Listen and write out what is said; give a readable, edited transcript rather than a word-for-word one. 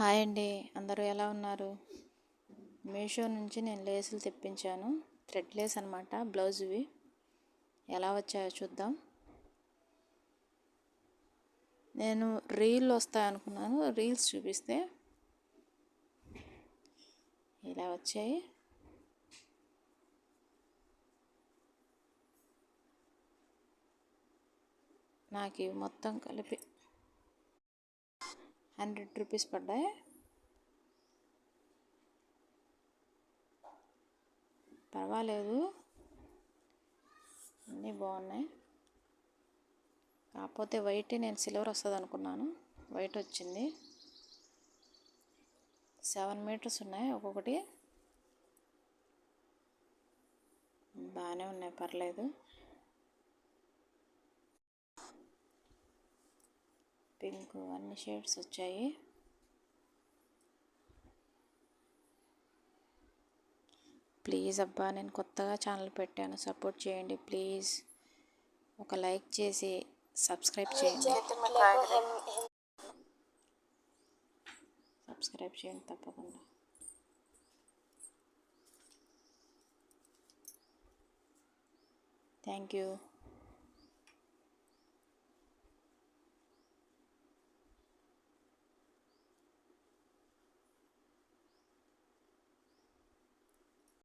Hi అండి, అందరూ ఎలా ఉన్నారు? మీషో నుంచి నేను లేసులు తెప్పించాను. థ్రెడ్ లేస్ అనమాట, బ్లౌజ్వి. ఎలా వచ్చాయో చూద్దాం. నేను రీల్ వస్తాయనుకున్నాను, రీల్స్ చూపిస్తే ఇలా వచ్చాయి. నాకు ఇవి మొత్తం కలిపి 100 రూపీస్ పడ్డాయి. పర్వాలేదు, అన్నీ బాగున్నాయి. కాకపోతే వైట్, నేను సిల్వర్ వస్తుంది అనుకున్నాను, వైట్ వచ్చింది. 7 మీటర్స్ ఉన్నాయి ఒక్కొక్కటి. బాగానే ఉన్నాయి, పర్లేదు. పింక్, అన్ని షేడ్స్ వచ్చాయి. ప్లీజ్ అబ్బా, నేను కొత్తగా ఛానల్ పెట్టాను, సపోర్ట్ చేయండి ప్లీజ్. ఒక లైక్ చేసి సబ్స్క్రైబ్ చేయండి. సబ్స్క్రైబ్ చేయండి తప్పకుండా. Thank you.